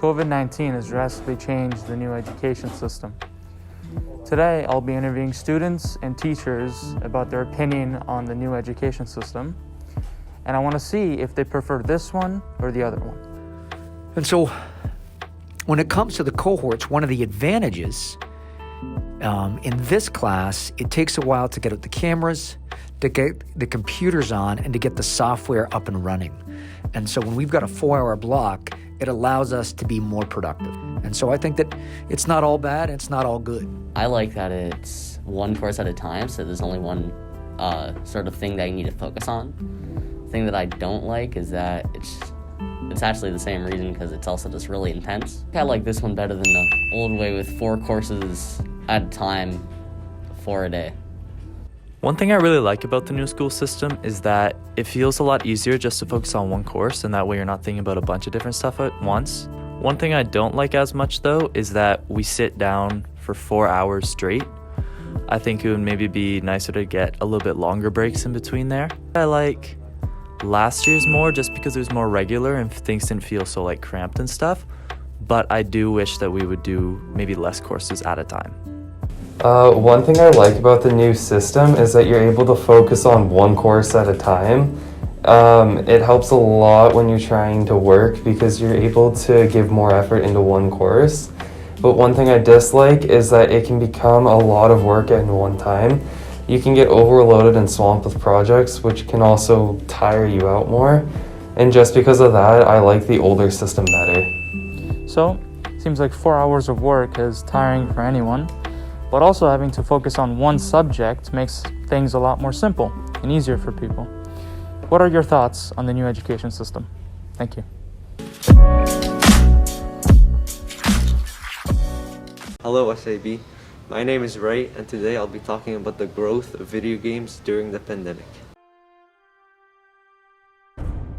COVID-19 has drastically changed the new education system. Today, I'll be interviewing students and teachers about their opinion on the new education system, and I want to see if they prefer this one or the other one. And so, when it comes to the cohorts, one of the advantages in this class, it takes a while to get out the cameras, to get the computers on, and to get the software up and running. And so when we've got a 4-hour block, it allows us to be more productive. And so I think that it's not all bad, it's not all good. I like that it's one course at a time, so there's only one sort of thing that you need to focus on. The thing that I don't like is that it's actually the same reason, because it's also just really intense. I like this one better than the old way with 4 courses at a time, 4 a day. One thing I really like about the new school system is that it feels a lot easier just to focus on one course, and that way you're not thinking about a bunch of different stuff at once. One thing I don't like as much though is that we sit down for 4 hours straight. I think it would maybe be nicer to get a little bit longer breaks in between there. I like last year's more just because it was more regular and things didn't feel so like cramped and stuff, but I do wish that we would do maybe less courses at a time. One thing I like about the new system is that you're able to focus on one course at a time. It helps a lot when you're trying to work because you're able to give more effort into one course. But one thing I dislike is that it can become a lot of work at one time. You can get overloaded and swamped with projects, which can also tire you out more. And just because of that, I like the older system better. So, seems like 4 hours of work is tiring for anyone, but also having to focus on one subject makes things a lot more simple and easier for people. What are your thoughts on the new education system? Thank you. Hello SAB, my name is Ray, and today I'll be talking about the growth of video games during the pandemic.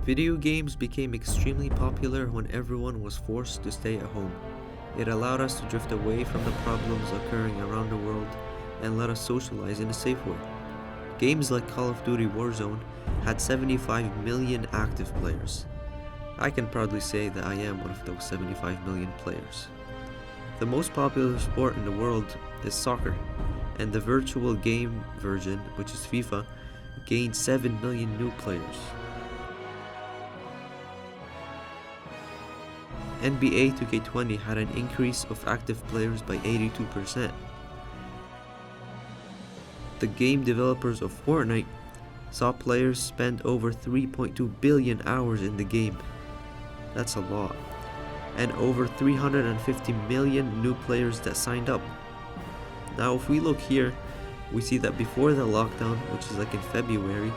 Video games became extremely popular when everyone was forced to stay at home. It allowed us to drift away from the problems occurring around the world and let us socialize in a safe way. Games like Call of Duty Warzone had 75 million active players. I can proudly say that I am one of those 75 million players. The most popular sport in the world is soccer, and the virtual game version, which is FIFA, gained 7 million new players. NBA 2K20 had an increase of active players by 82%. The game developers of Fortnite saw players spend over 3.2 billion hours in the game. That's a lot. And over 350 million new players that signed up. Now if we look here, we see that before the lockdown, which is like in February,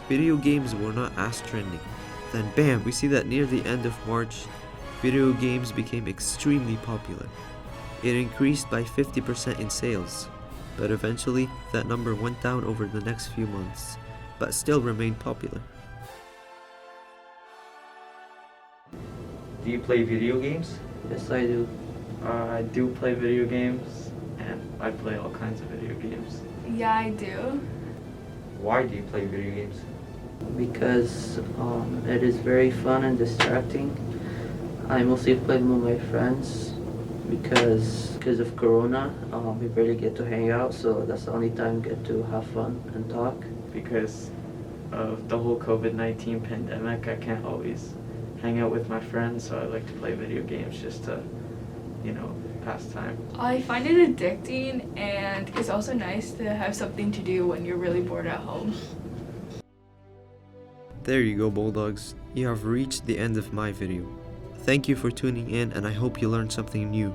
video games were not as trending. Then bam, we see that near the end of March, video games became extremely popular. It increased by 50% in sales, but eventually that number went down over the next few months, but still remained popular. Do you play video games? Yes, I do. I do play video games, and I play all kinds of video games. Yeah, I do. Why do you play video games? Because it is very fun and distracting. I mostly play with my friends because of Corona. We barely get to hang out, so that's the only time we get to have fun and talk. Because of the whole COVID-19 pandemic, I can't always hang out with my friends, so I like to play video games just to, pass time. I find it addicting, and it's also nice to have something to do when you're really bored at home. There you go, Bulldogs. You have reached the end of my video. Thank you for tuning in, and I hope you learned something new.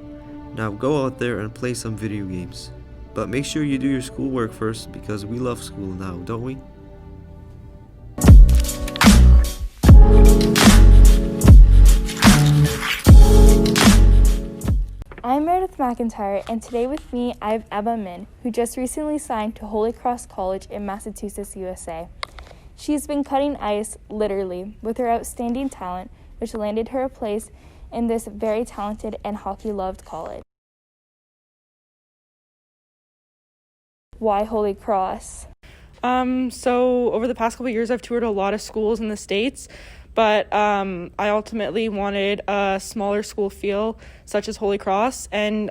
Now go out there and play some video games. But make sure you do your schoolwork first, because we love school now, don't we? I'm Meredith McIntyre, and today with me I have Emma Min, who just recently signed to Holy Cross College in Massachusetts, USA. She's been cutting ice, literally, with her outstanding talent, which landed her a place in this very talented and hockey-loved college. Why Holy Cross? So over the past couple of years, I've toured a lot of schools in the States, but I ultimately wanted a smaller school feel, such as Holy Cross. And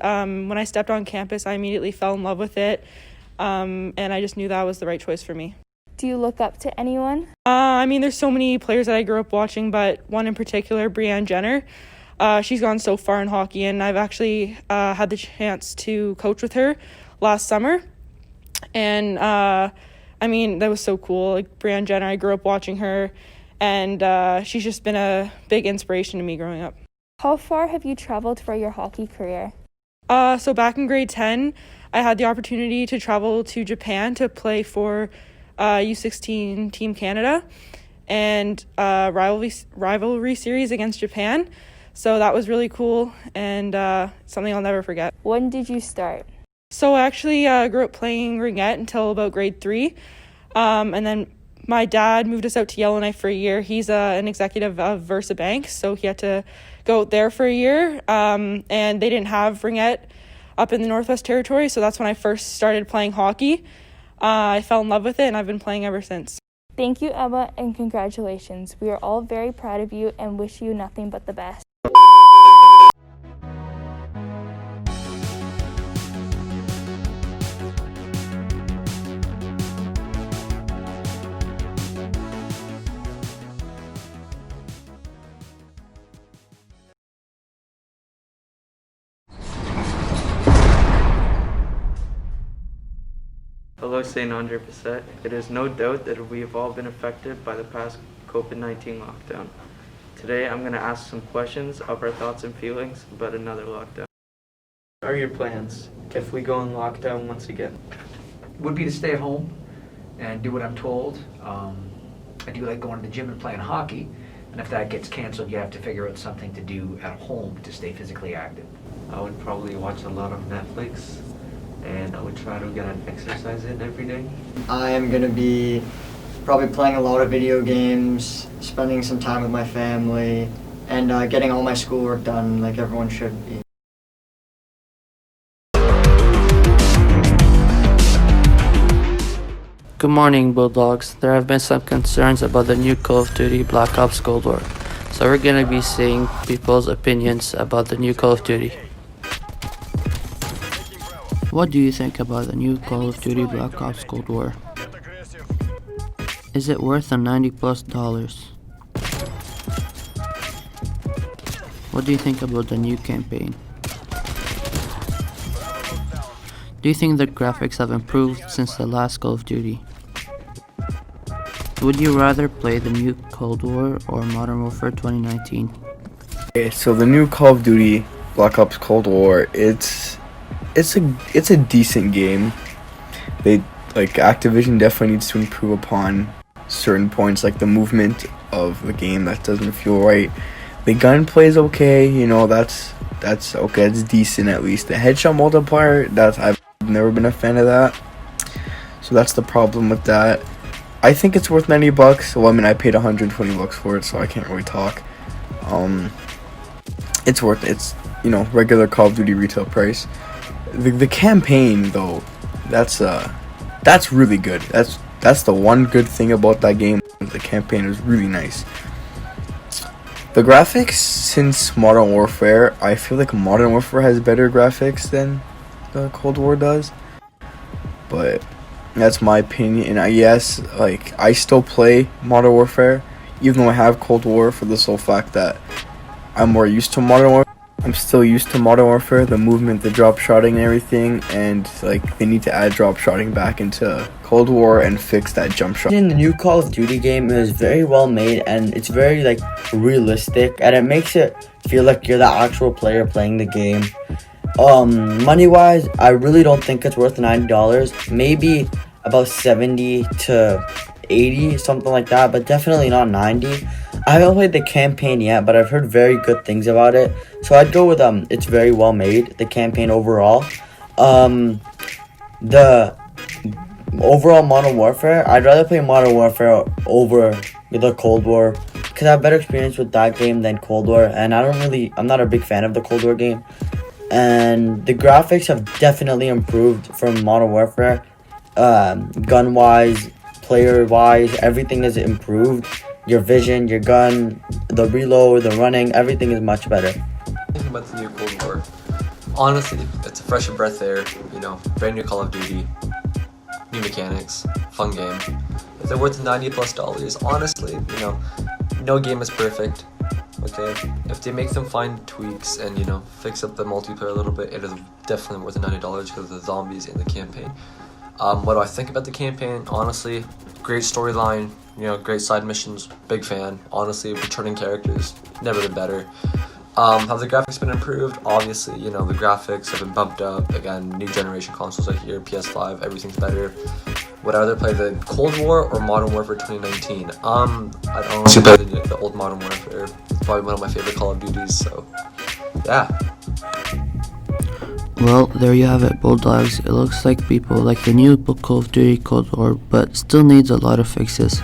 when I stepped on campus, I immediately fell in love with it, and I just knew that was the right choice for me. Do you look up to anyone? I mean, there's so many players that I grew up watching, but one in particular, BNN Jenner. She's gone so far in hockey, and I've actually had the chance to coach with her last summer. And I mean, that was so cool. Like, BNN Jenner, I grew up watching her, and she's just been a big inspiration to me growing up. How far have you traveled for your hockey career? So back in grade 10, I had the opportunity to travel to Japan to play for U16 Team Canada and rivalry series against Japan. So that was really cool and something I'll never forget. When did you start? So I actually grew up playing ringette until about grade 3. And then my dad moved us out to Yellowknife for a year. He's an executive of Versa Bank, so he had to go out there for a year. And they didn't have ringette up in the Northwest Territory, so that's when I first started playing hockey. I fell in love with it, and I've been playing ever since. Thank you, Emma, and congratulations. We are all very proud of you and wish you nothing but the best. Hello, St. Andre Bissett. It is no doubt that we have all been affected by the past COVID-19 lockdown. Today, I'm going to ask some questions of our thoughts and feelings about another lockdown. What are your plans if we go in lockdown once again? Would be to stay at home and do what I'm told. I do like going to the gym and playing hockey, and if that gets canceled, you have to figure out something to do at home to stay physically active. I would probably watch a lot of Netflix, and I would try to get an exercise in every day. I am going to be probably playing a lot of video games, spending some time with my family, and getting all my schoolwork done like everyone should be. Good morning, Bulldogs. There have been some concerns about the new Call of Duty Black Ops Cold War. So we're going to be seeing people's opinions about the new Call of Duty. What do you think about the new Call of Duty Black Ops Cold War? Is it worth the $90+? What do you think about the new campaign? Do you think the graphics have improved since the last Call of Duty? Would you rather play the new Cold War or Modern Warfare 2019? Okay, so the new Call of Duty Black Ops Cold War, it's a decent game. Activision definitely needs to improve upon certain points, like the movement of the game that doesn't feel right. The gunplay is okay, that's okay, it's decent at least. The headshot multiplier, I've never been a fan of that. So that's the problem with that. I think it's worth $90. Well, I mean, I paid $120 for it, so I can't really talk. It's worth it. It's, regular Call of Duty retail price. The campaign though, that's really good. That's the one good thing about that game. The campaign is really nice. The graphics, since Modern Warfare, I feel like Modern Warfare has better graphics than the Cold War does. But that's my opinion. And I still play Modern Warfare, even though I have Cold War, for the sole fact that I'm more used to Modern Warfare. I'm still used to Modern Warfare, the movement, the drop shotting and everything, and they need to add drop shotting back into Cold War and fix that jump shot. In the new Call of Duty game, it was very well made and it's very realistic, and it makes it feel like you're the actual player playing the game. Money wise, I really don't think it's worth $90. Maybe about 70 to 80, something like that, but definitely not 90. I haven't played the campaign yet, but I've heard very good things about it. So I'd go with it's very well made, the campaign overall. The overall Modern Warfare, I'd rather play Modern Warfare over the Cold War because I have better experience with that game than Cold War, and I'm not a big fan of the Cold War game. And the graphics have definitely improved from Modern Warfare. Gun wise, player wise, everything is improved. your vision, your gun, the reload, the running, everything is much better. Thinking about the new Cold War, honestly, it's a fresh breath air, brand new Call of Duty, new mechanics, fun game. If they're worth $90+, honestly, no game is perfect, okay? If they make some fine tweaks and, fix up the multiplayer a little bit, it is definitely worth the $90 because of the zombies in the campaign. What do I think about the campaign? Honestly, great storyline, great side missions, big fan. Honestly, returning characters, never been better. Have the graphics been improved? Obviously, the graphics have been bumped up. Again, new generation consoles are here, PS5, everything's better. Would I rather play the Cold War or Modern Warfare 2019? I'd honestly play the old Modern Warfare. It's probably one of my favorite Call of Duties, so yeah. Well, there you have it, Bulldogs. It looks like people like the new Call of Duty Cold War, but still needs a lot of fixes.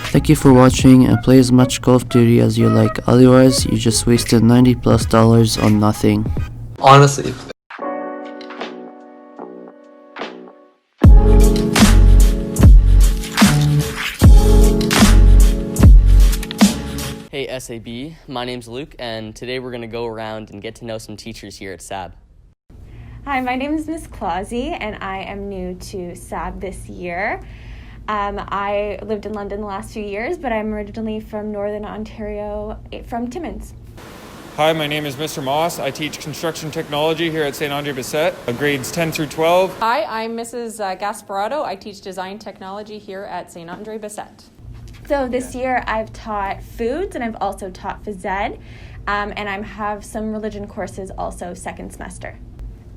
Thank you for watching and play as much Call of Duty as you like, otherwise you just wasted $90+ on nothing. Honestly. Hey SAB, my name's Luke, and today we're going to go around and get to know some teachers here at SAB. Hi, my name is Miss Clausy, and I am new to SAB this year. I lived in London the last few years, but I'm originally from Northern Ontario, from Timmins. Hi, my name is Mr. Moss. I teach construction technology here at St. Andre Bessette, grades 10 through 12. Hi, I'm Mrs. Gasparotto. I teach design technology here at St. Andre Bessette. So this year I've taught foods and I've also taught phys ed, and I have some religion courses also second semester.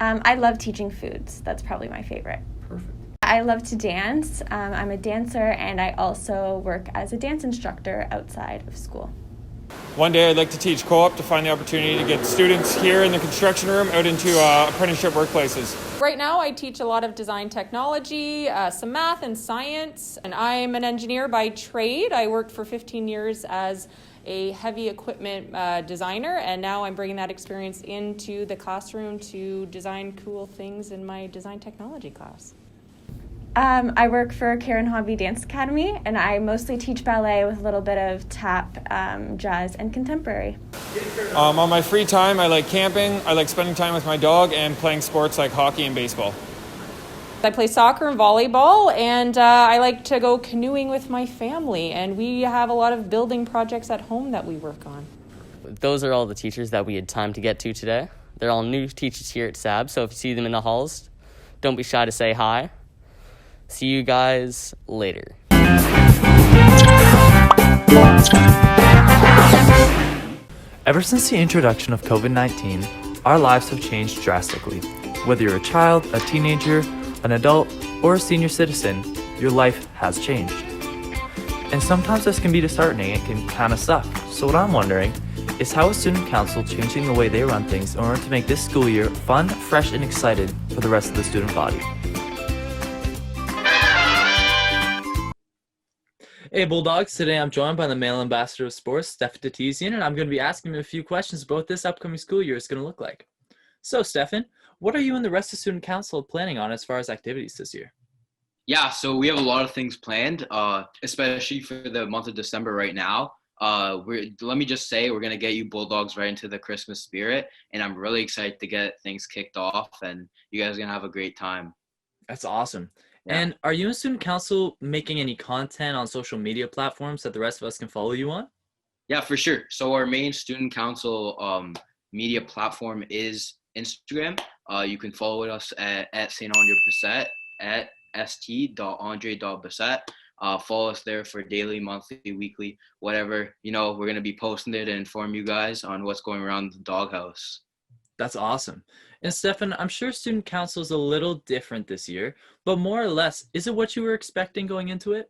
I love teaching foods. That's probably my favorite. Perfect. I love to dance. I'm a dancer, and I also work as a dance instructor outside of school. One day I'd like to teach co-op to find the opportunity to get students here in the construction room out into apprenticeship workplaces. Right now I teach a lot of design technology, some math and science, and I'm an engineer by trade. I worked for 15 years as a heavy equipment designer, and now I'm bringing that experience into the classroom to design cool things in my design technology class. I work for Karen Hobby Dance Academy, and I mostly teach ballet with a little bit of tap, jazz, and contemporary. On my free time, I like camping, I like spending time with my dog, and playing sports like hockey and baseball. I play soccer and volleyball, and I like to go canoeing with my family, and we have a lot of building projects at home that we work on. Those are all the teachers that we had time to get to today. They're all new teachers here at SAB, so if you see them in the halls, don't be shy to say hi. See you guys later. Ever since the introduction of COVID-19, our lives have changed drastically. Whether you're a child, a teenager, an adult, or a senior citizen, your life has changed. And sometimes this can be disheartening and can kind of suck. So what I'm wondering is how is Student Council changing the way they run things in order to make this school year fun, fresh, and excited for the rest of the student body? Hey Bulldogs, today I'm joined by the male ambassador of sports, Stefan Tatizian, and I'm going to be asking him a few questions about what this upcoming school year is going to look like. So Stefan, what are you and the rest of Student Council planning on as far as activities this year? Yeah, so we have a lot of things planned, especially for the month of December right now. Let me just say, we're going to get you Bulldogs right into the Christmas spirit, and I'm really excited to get things kicked off, and you guys are going to have a great time. That's awesome. Yeah. And are you and Student Council making any content on social media platforms that the rest of us can follow you on? Yeah, for sure. So our main Student Council media platform is Instagram. You can follow us at St. Andre Bessette, at st.andre.bessette. Follow us there for daily, monthly, weekly, whatever. We're going to be posting it and inform you guys on what's going around the doghouse. That's awesome. And Stefan, I'm sure Student Council is a little different this year, but more or less, is it what you were expecting going into it?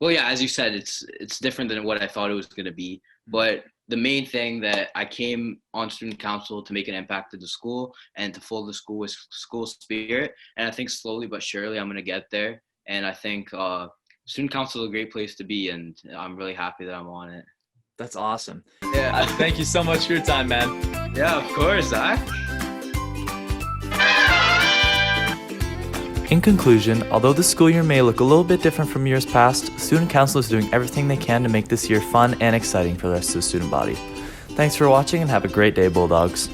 Well, yeah, as you said, it's different than what I thought it was going to be. But the main thing that I came on Student Council to make an impact to the school and to fill the school with school spirit. And I think slowly but surely I'm going to get there. And I think Student Council is a great place to be, and I'm really happy that I'm on it. That's awesome. Yeah. Thank you so much for your time, man. Yeah, of course, Zach. In conclusion, although the school year may look a little bit different from years past, Student Council is doing everything they can to make this year fun and exciting for the rest of the student body. Thanks for watching and have a great day, Bulldogs.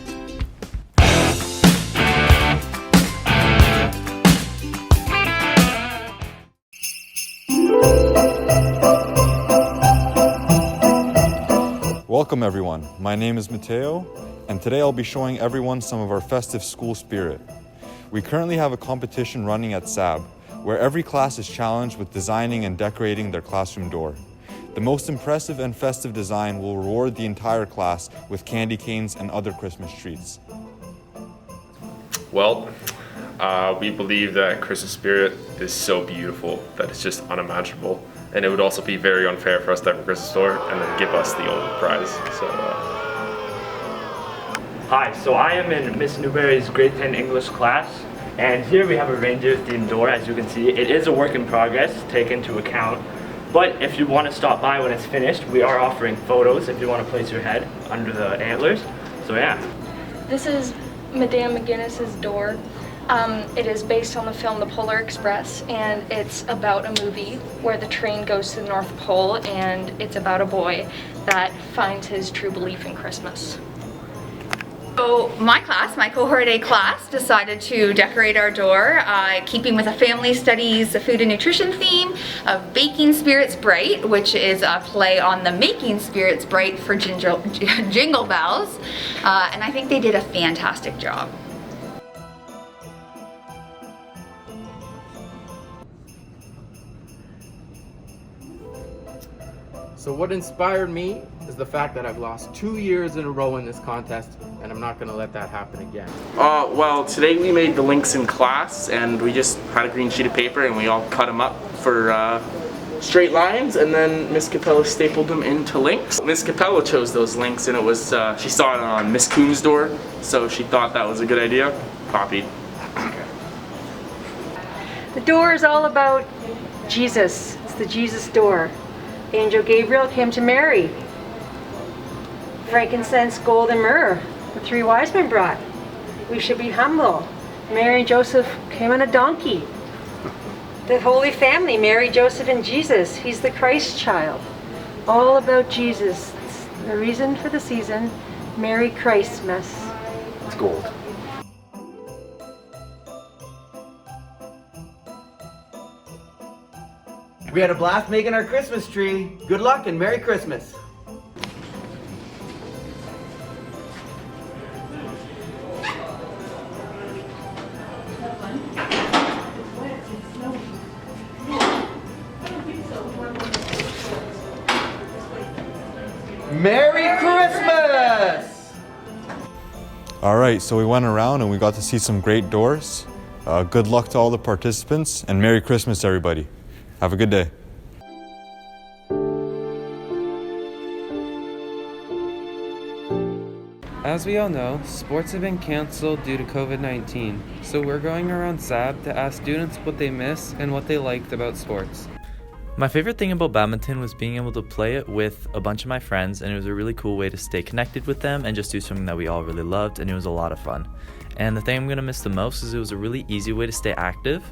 Welcome everyone, my name is Mateo, and today I'll be showing everyone some of our festive school spirit. We currently have a competition running at SAB, where every class is challenged with designing and decorating their classroom door. The most impressive and festive design will reward the entire class with candy canes and other Christmas treats. Well, we believe that Christmas spirit is so beautiful that it's just unimaginable. And it would also be very unfair for us to have a Christmas store and then give us the only prize. So, Hi, so I am in Miss Newberry's grade 10 English class, and here we have a reindeer themed door. As you can see, it is a work in progress, take into account. But if you want to stop by when it's finished, we are offering photos if you want to place your head under the antlers. So yeah. This is Madame McGinnis's door. It is based on the film The Polar Express, and it's about a movie where the train goes to the North Pole, and it's about a boy that finds his true belief in Christmas. So my class, my cohort A class, decided to decorate our door, keeping with a family studies, food and nutrition theme of Baking Spirits Bright, which is a play on the Making Spirits Bright for Jingle Bells, and I think they did a fantastic job. So what inspired me is the fact that I've lost 2 years in a row in this contest, and I'm not going to let that happen again. Well, today we made the links in class, and we just had a green sheet of paper and we all cut them up for straight lines, and then Miss Capella stapled them into links. Miss Capella chose those links, and it was she saw it on Miss Coon's door, so she thought that was a good idea. Copied. The door is all about Jesus. It's the Jesus door. Angel Gabriel came to Mary. Frankincense, gold, and myrrh, the 3 wise men brought. We should be humble. Mary and Joseph came on a donkey. The Holy Family, Mary, Joseph, and Jesus. He's the Christ child. All about Jesus. It's the reason for the season. Merry Christmas. It's gold. We had a blast making our Christmas tree. Good luck and Merry Christmas. Merry Christmas! All right, so we went around and we got to see some great doors. Good luck to all the participants, and Merry Christmas, everybody. Have a good day. As we all know, sports have been canceled due to COVID-19, so we're going around SAB to ask students what they miss and what they liked about sports. My favorite thing about badminton was being able to play it with a bunch of my friends, and it was a really cool way to stay connected with them and just do something that we all really loved, and it was a lot of fun. And the thing I'm going to miss the most is it was a really easy way to stay active,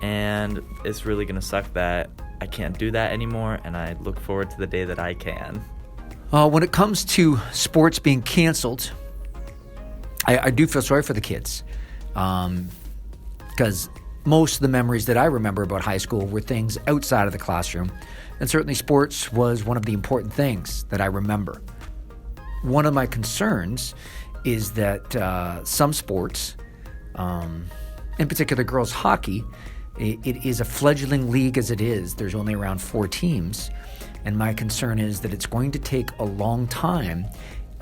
and it's really going to suck that I can't do that anymore, and I look forward to the day that I can. When it comes to sports being canceled, I do feel sorry for the kids, because most of the memories that I remember about high school were things outside of the classroom, and certainly sports was one of the important things that I remember. One of my concerns is that some sports, in particular girls hockey, it is a fledgling league as it is. There's only around 4 teams. And my concern is that it's going to take a long time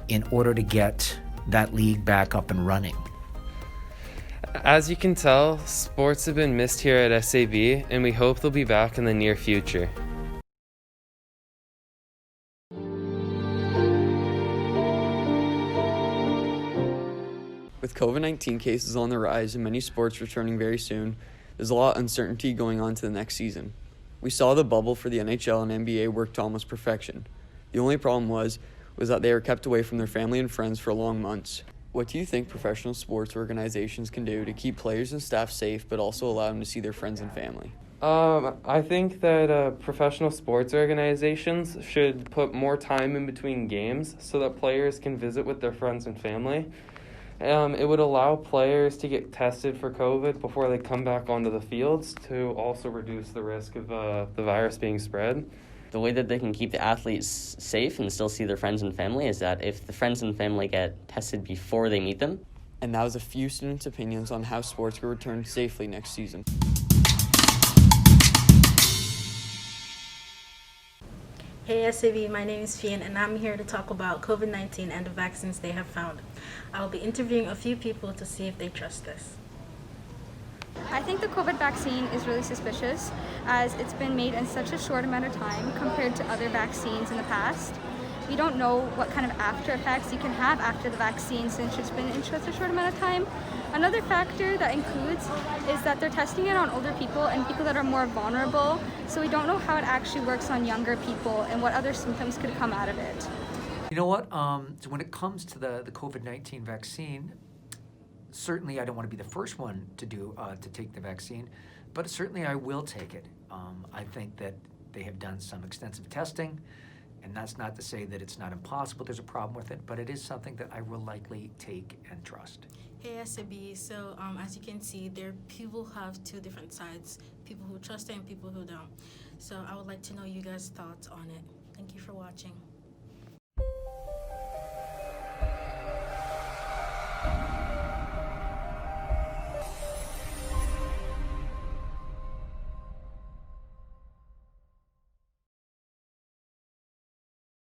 in order to get that league back up and running. As you can tell, sports have been missed here at SAB, and we hope they'll be back in the near future. With COVID-19 cases on the rise and many sports returning very soon, there's a lot of uncertainty going on to the next season. We saw the bubble for the NHL and NBA work to almost perfection. The only problem was that they were kept away from their family and friends for long months. What do you think professional sports organizations can do to keep players and staff safe but also allow them to see their friends and family? I think that professional sports organizations should put more time in between games so that players can visit with their friends and family. It would allow players to get tested for COVID before they come back onto the fields to also reduce the risk of the virus being spread. The way that they can keep the athletes safe and still see their friends and family is that if the friends and family get tested before they meet them. And that was a few students' opinions on how sports will return safely next season. Hey SAB, my name is Fian and I'm here to talk about COVID-19 and the vaccines they have found. I'll be interviewing a few people to see if they trust this. I think the COVID vaccine is really suspicious as it's been made in such a short amount of time compared to other vaccines in the past. We don't know what kind of after effects you can have after the vaccine since it's been in such a short amount of time. Another factor that includes is that they're testing it on older people and people that are more vulnerable, so we don't know how it actually works on younger people and what other symptoms could come out of it. You know what? So when it comes to the COVID-19 vaccine, certainly I don't want to be the first one to take the vaccine, but certainly I will take it. I think that they have done some extensive testing, and that's not to say that it's not impossible. There's a problem with it, but it is something that I will likely take and trust. Hey SAB, so as you can see, people have two different sides, people who trust it and people who don't. So I would like to know you guys' thoughts on it. Thank you for watching.